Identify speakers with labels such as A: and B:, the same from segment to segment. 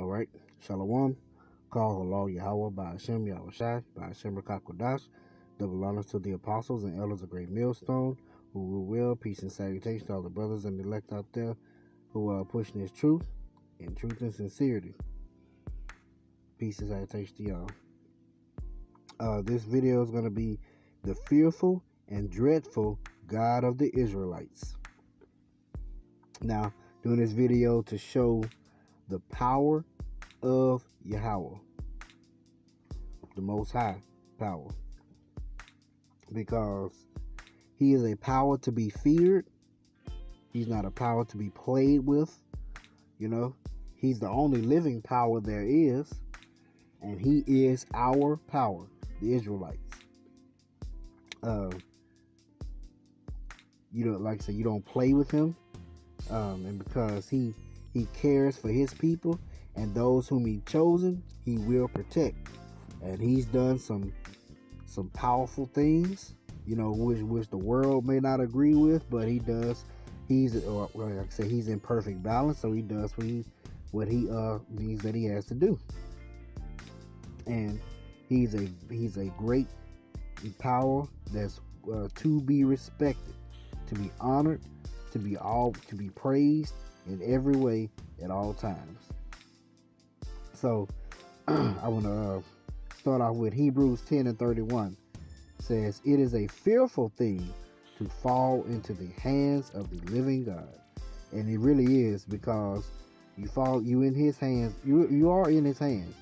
A: All right. Shalom. Call Allah Yahweh by Hashem Yahushai by Hashem Rakakwadash. Double honors to the apostles and elders of Great Millstone who rule well. Peace and salutation to all the brothers and the elect out there who are pushing this truth and sincerity. Peace and salutation to y'all. This video is going to be the fearful and dreadful God of the Israelites. Now, doing this video to show the power of Yahweh, the Most High power, because he is a power to be feared. He's not a power to be played with. He's the only living power there is, and he is our power, the Israelites. Like I said, you don't play with him, and because he cares for his people and those whom he chosen, he will protect. And he's done some powerful things, which the world may not agree with, but he does. Like I said, he's in perfect balance, so he does what he means that he has to do. And he's a great power that's to be respected, to be honored, to be praised in every way at all times. So I want to start off with Hebrews 10:31. It says, "It is a fearful thing to fall into the hands of the living God." And it really is, because you in his hands, you are in his hands.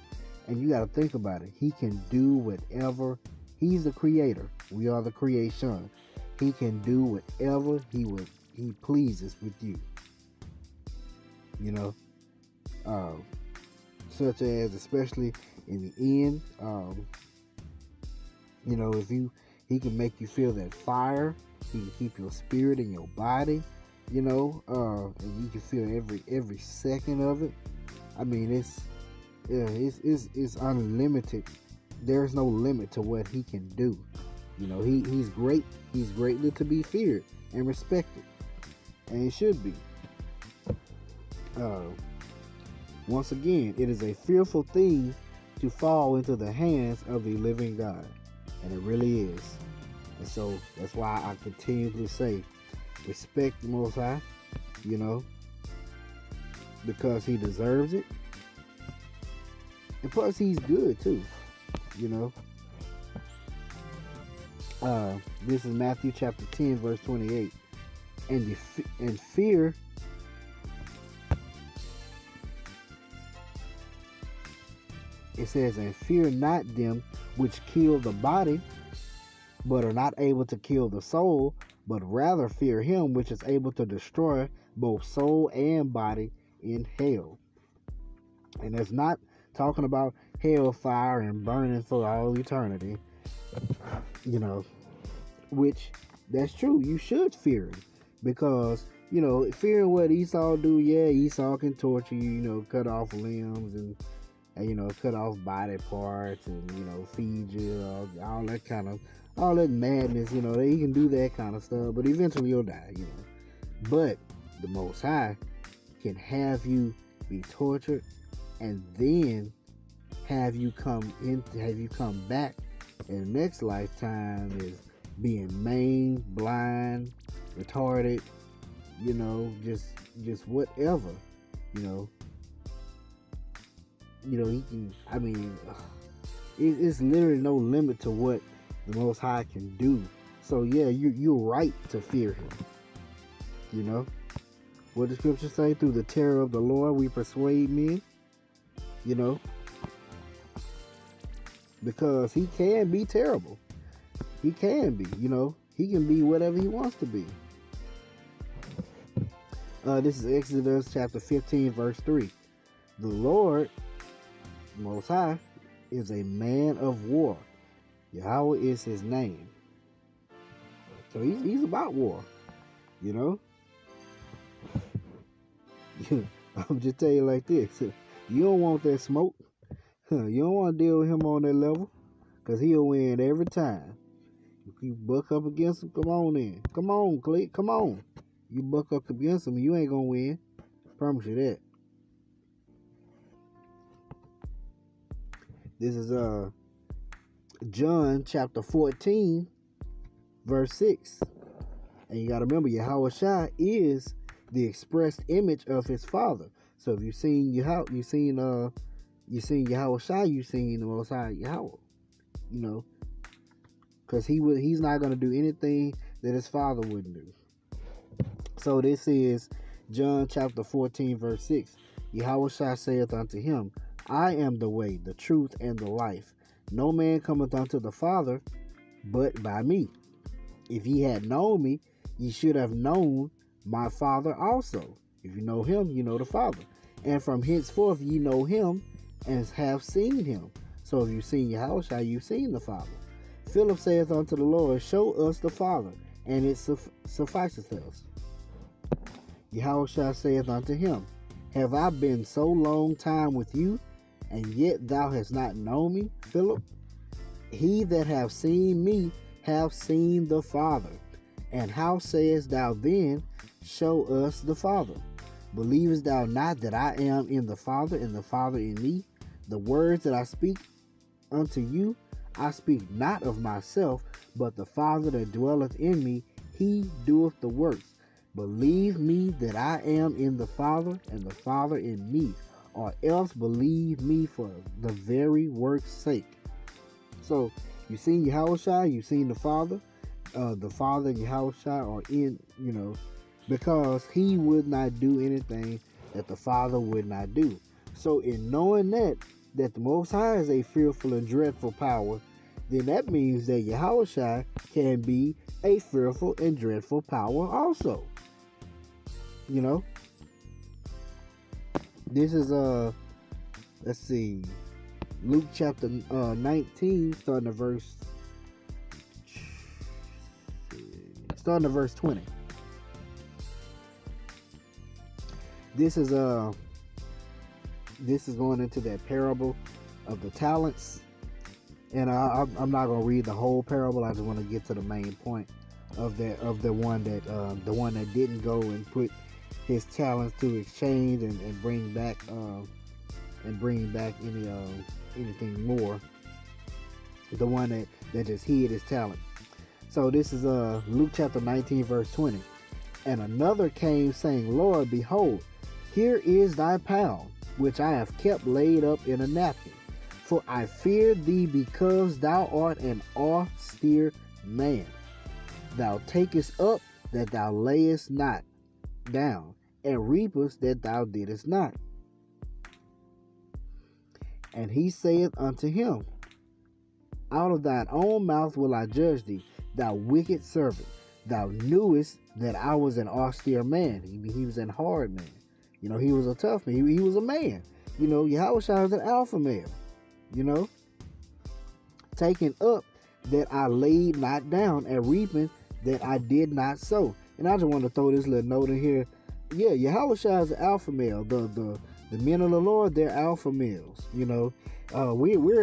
A: And you got to think about it. He can do whatever. He's the creator. We are the creation. He can do whatever he pleases with you. Such as, especially in the end, he can make you feel that fire. He can keep your spirit in your body, and you can feel every second of it. I mean, it's unlimited. There's no limit to what he can do. He's great. He's greatly to be feared and respected, and he should be. Once again, it is a fearful thing to fall into the hands of the living God, and it really is. And so that's why I continually say, respect the Most High, because he deserves it. And plus, he's good too, This is Matthew chapter 10, verse 28. And fear it says, "And fear not them which kill the body, but are not able to kill the soul, but rather fear him which is able to destroy both soul and body in hell." And it's not talking about hellfire and burning for all eternity, which that's true. You should fear him, because, fearing what Esau do, Esau can torture you, cut off limbs and cut off body parts and, feed you, all that madness, he can do that kind of stuff, but eventually you'll die, But the Most High can have you be tortured and then have you come back in the next lifetime is being maimed, blind, retarded, just whatever, he can, it's literally no limit to what the Most High can do. So you're right to fear him. What the scripture say? Through the terror of the Lord we persuade men. Because he can be terrible. He can be, he can be whatever he wants to be. This is Exodus chapter 15, verse 3. "The Lord, Most High, is a man of war. Yahweh is his name." So he's about war, I'm just telling you like this. You don't want that smoke. You don't want to deal with him on that level, because he'll win every time. If you buck up against him, come on in. Come on, Click. Come on. You buck up against him, you ain't going to win. Promise you that. This is John chapter 14, verse 6. And you got to remember, Yahweh Shai is the expressed image of his Father. So if you've seen you seen Yahweh Shai, you seen the Most High Yahweh. You know, because he's not going to do anything that his Father wouldn't do. So this is John chapter 14, verse 6. Yahweh Shai saith unto him, I am the way, the truth, and the life. No man cometh unto the Father but by me. If ye had known me, ye should have known my Father also. If you know him, you know the Father. And from henceforth ye know him and have seen him. So if you've seen Yahushua, you've seen the Father. Philip saith unto the Lord, show us the Father, and it sufficeth us. Yahushua saith unto him, have I been so long time with you, and yet thou hast not known me, Philip? He that hath seen me hath seen the Father. And how sayest thou then, show us the Father? Believest thou not that I am in the Father, and the Father in me? The words that I speak unto you, I speak not of myself, but the Father that dwelleth in me, he doeth the works. Believe me that I am in the Father, and the Father in me, or else believe me for the very work's sake. So, you've seen Yahushua, you've seen the Father. The Father and Yahushua are in, because he would not do anything that the Father would not do. So, in knowing that the Most High is a fearful and dreadful power, then that means that Yahushua can be a fearful and dreadful power also. This is let's see, Luke chapter 19, starting at verse 20. This is going into that parable of the talents, and I'm not going to read the whole parable. I just want to get to the main point of the one that didn't go and put his talents to exchange and bring back anything more. The one that just hid his talent. So this is Luke chapter 19, verse 20. And another came, saying, Lord, behold, here is thy pound, which I have kept laid up in a napkin. For I feared thee, because thou art an austere man. Thou takest up that thou layest not down, and reapest that thou didst not. And he saith unto him, out of thine own mouth will I judge thee, thou wicked servant. Thou knewest that I was an austere man. He was an hard man. He was a tough man. He was a man. Yahushua was an alpha male. Taking up that I laid not down, and reaping that I did not sow. And I just want to throw this little note in here. Yeah, Yahushua is an alpha male. The men of the Lord, they're alpha males. We're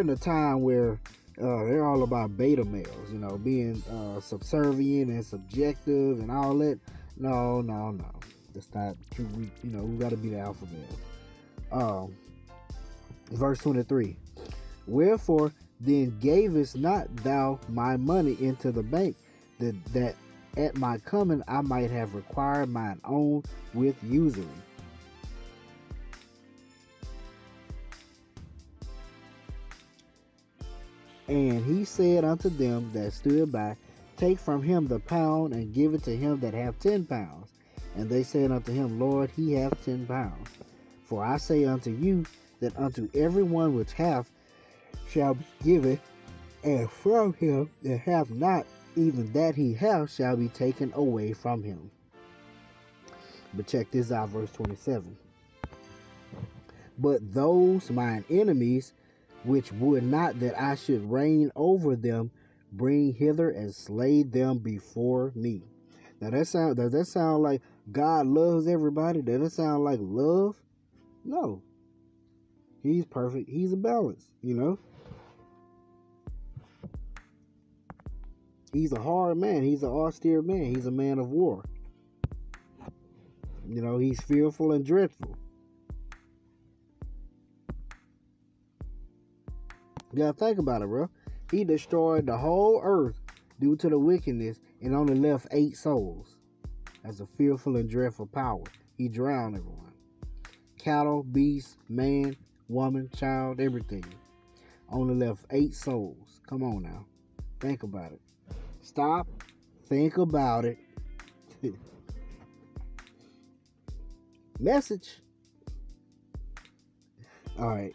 A: in a time where they're all about beta males, being subservient and subjective and all that. No. That's not true. We got to be the alpha male. Verse 23. Wherefore then gavest not thou my money into the bank, that at my coming I might have required mine own with usury? And he said unto them that stood by, take from him the pound, and give it to him that hath 10 pounds. And they said unto him, Lord, he hath 10 pounds. For I say unto you, that unto every one which hath shall be given, and from him that hath not, even that he hath shall be taken away from him. But check this out, verse 27. But those mine enemies, which would not that I should reign over them, bring hither and slay them before me. Now does that sound like God loves everybody? Does that sound like love? No. He's perfect. He's a balance, He's a hard man. He's an austere man. He's a man of war. He's fearful and dreadful. You gotta think about it, bro. He destroyed the whole earth due to the wickedness and only left 8 souls. That's a fearful and dreadful power. He drowned everyone. Cattle, beast, man, woman, child, everything. Only left 8 souls. Come on now. Think about it. Stop. Think about it. Message. Alright.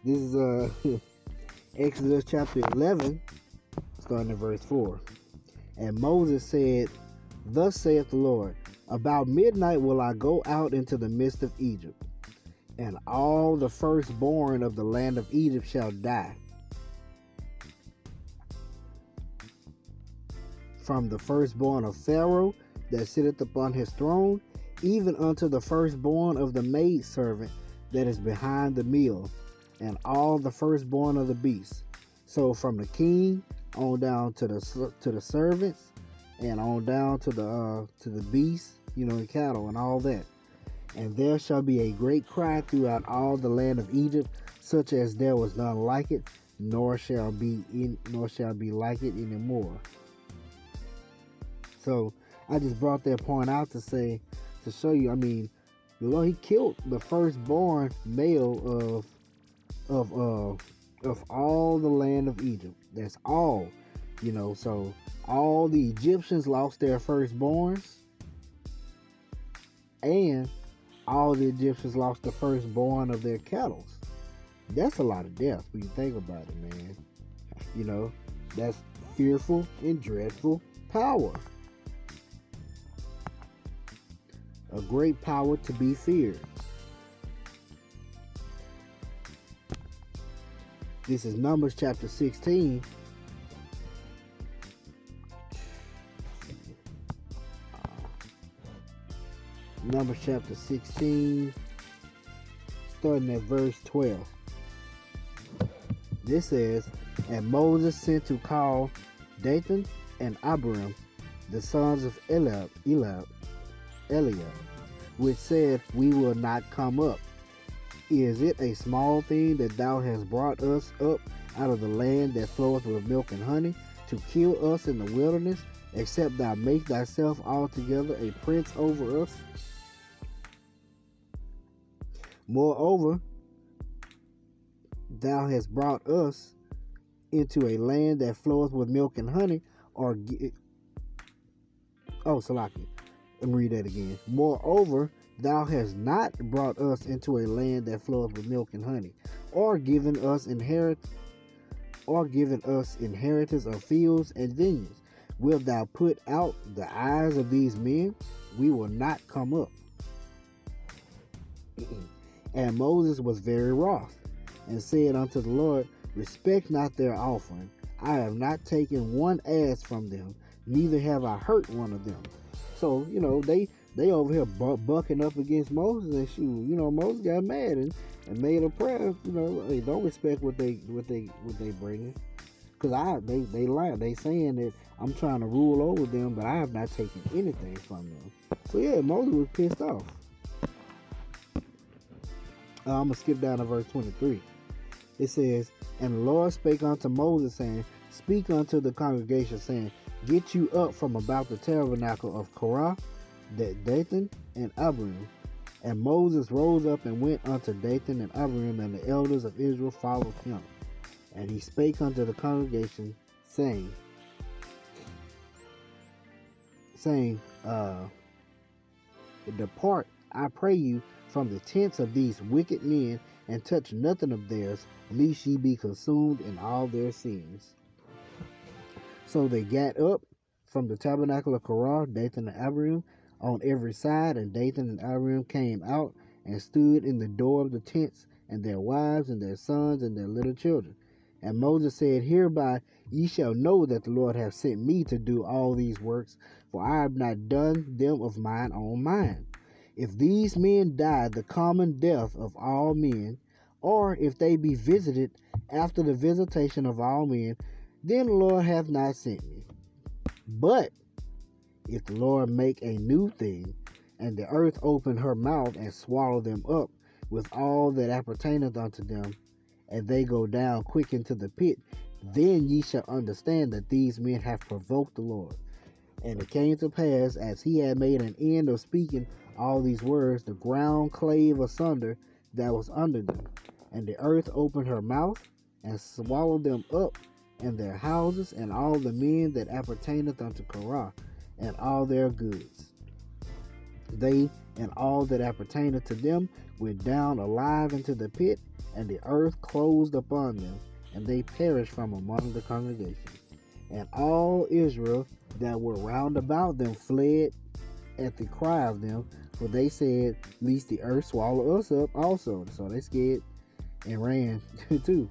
A: This is Exodus chapter 11, starting at verse 4. And Moses said, Thus saith the Lord, about midnight will I go out into the midst of Egypt, and all the firstborn of the land of Egypt shall die. From the firstborn of Pharaoh that sitteth upon his throne, even unto the firstborn of the maidservant that is behind the mill, and all the firstborn of the beasts. So from the king on down to the servants, and on down to the beasts, and cattle and all that. And there shall be a great cry throughout all the land of Egypt, such as there was none like it, nor shall be like it anymore. So I just brought that point out to show you. I mean, the Lord, He killed the firstborn male of all the land of Egypt. That's all, So all the Egyptians lost their firstborns, and all the Egyptians lost the firstborn of their cattle. That's a lot of death when you think about it, man. That's fearful and dreadful power. A great power to be feared. This is Numbers chapter 16. Numbers chapter 16, starting at verse 12. This says, And Moses sent to call Dathan and Abiram, the sons of Eliab, which said, We will not come up. Is it a small thing that thou hast brought us up out of the land that floweth with milk and honey, to kill us in the wilderness, except thou make thyself altogether a prince over us? Moreover, thou hast brought us into a land that floweth with milk and honey, Salaki. Let me read that again. Moreover, thou hast not brought us into a land that floweth with milk and honey, or given us inheritance of fields and vineyards. Wilt thou put out the eyes of these men? We will not come up. And Moses was very wroth, and said unto the Lord, Respect not their offering. I have not taken one ass from them, neither have I hurt one of them. So, they over here bucking up against Moses, and shoot, Moses got mad and made a prayer. They don't respect what they bringing, because they lie. They saying that I'm trying to rule over them, but I have not taken anything from them. So yeah, Moses was pissed off. I'm gonna skip down to verse 23. It says, And the Lord spake unto Moses, saying, Speak unto the congregation, saying, Get you up from about the tabernacle of Korah, Dathan and Abiram. And Moses rose up and went unto Dathan and Abiram, and the elders of Israel followed him. And he spake unto the congregation, saying, Depart, I pray you, from the tents of these wicked men, and touch nothing of theirs, lest ye be consumed in all their sins. So they got up from the tabernacle of Korah, Dathan and Abiram, on every side, and Dathan and Abiram came out and stood in the door of the tents, and their wives and their sons and their little children. And Moses said, Hereby ye shall know that the Lord hath sent me to do all these works, for I have not done them of mine own mind. If these men die the common death of all men, or if they be visited after the visitation of all men, then the Lord hath not sent me. But if the Lord make a new thing, and the earth open her mouth and swallow them up with all that appertaineth unto them, and they go down quick into the pit, then ye shall understand that these men have provoked the Lord. And it came to pass, as he had made an end of speaking all these words, the ground clave asunder that was under them, and the earth opened her mouth, and swallowed them up, and their houses, and all the men that appertaineth unto Korah, and all their goods. They and all that appertaineth to them went down alive into the pit, and the earth closed upon them, and they perished from among the congregation. And all Israel that were round about them fled at the cry of them, for they said, lest the earth swallow us up also. So they scared and ran too.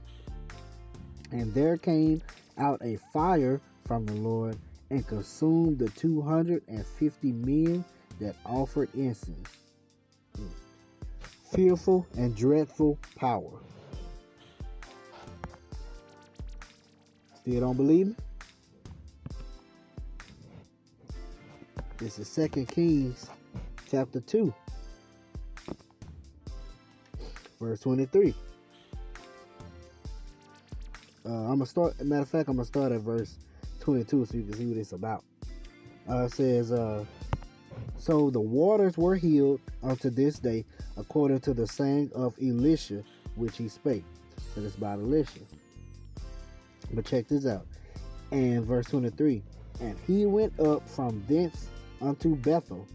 A: And there came out a fire from the Lord, and consumed the 250 men that offered incense. Fearful and dreadful power. Still don't believe me? This is 2 Kings chapter 2, verse 23. I'm gonna start at verse 22 so you can see what it's about. It says, so the waters were healed unto this day, according to the saying of Elisha, which he spake. So it's about Elisha. But check this out. And verse 23. And he went up from thence unto Bethel,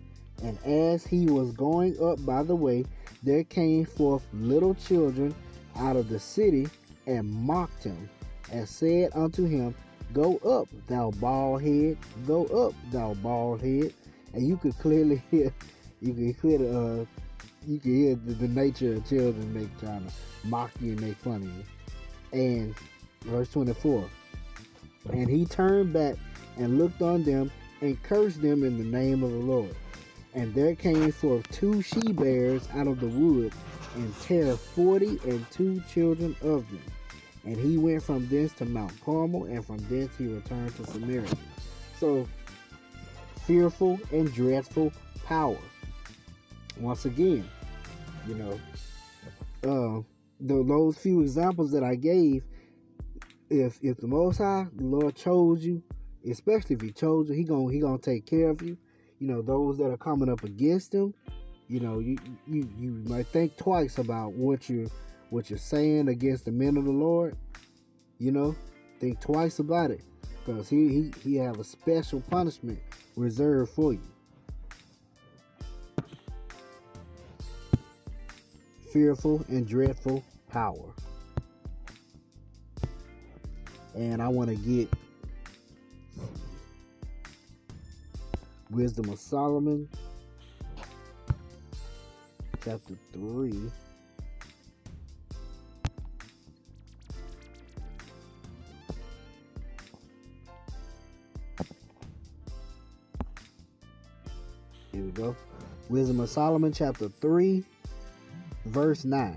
A: and as he was going up by the way, there came forth little children out of the city, and mocked him, and said unto him, Go up, thou bald head, go up, thou bald head. And you could clearly hear, you can hear the nature of children trying to mock you and make fun of you. And verse 24. And he turned back and looked on them, and cursed them in the name of the Lord. And there came forth 2 she-bears out of the wood, and tear 42 children of them. And he went from thence to Mount Carmel, and from thence he returned to Samaria. So, fearful and dreadful power. Once again, those few examples that I gave, if the Most High, the Lord chose you, especially if he chose you, he gonna take care of you. Those that are coming up against him, you might think twice about what you're saying against the men of the Lord. Think twice about it, because he have a special punishment reserved for you. Fearful and dreadful power. And I want to get Wisdom of Solomon, chapter 3. Here we go. Wisdom of Solomon, chapter 3, verse 9.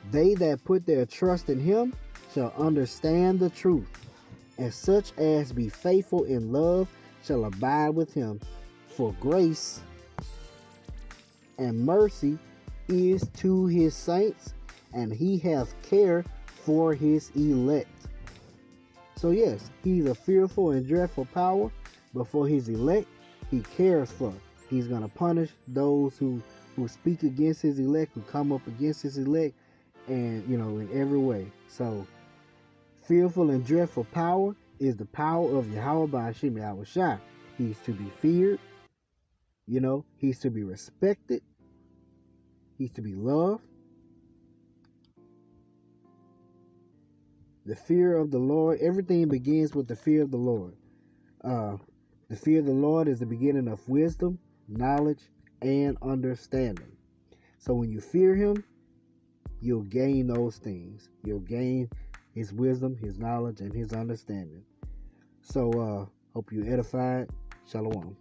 A: They that put their trust in him shall understand the truth, and such as be faithful in love shall abide with him. For grace and mercy is to his saints, and he hath care for his elect. So yes, he's a fearful and dreadful power, but for his elect, he cares for. He's going to punish those who speak against his elect, who come up against his elect, and, in every way. So, fearful and dreadful power is the power of Yahweh Ba'ashim Yahushua. He's to be feared. He's to be respected. He's to be loved. The fear of the Lord, everything begins with the fear of the Lord. The fear of the Lord is the beginning of wisdom, knowledge, and understanding. So when you fear him, you'll gain those things. You'll gain his wisdom, his knowledge, and his understanding. So, hope you edified. Shalom.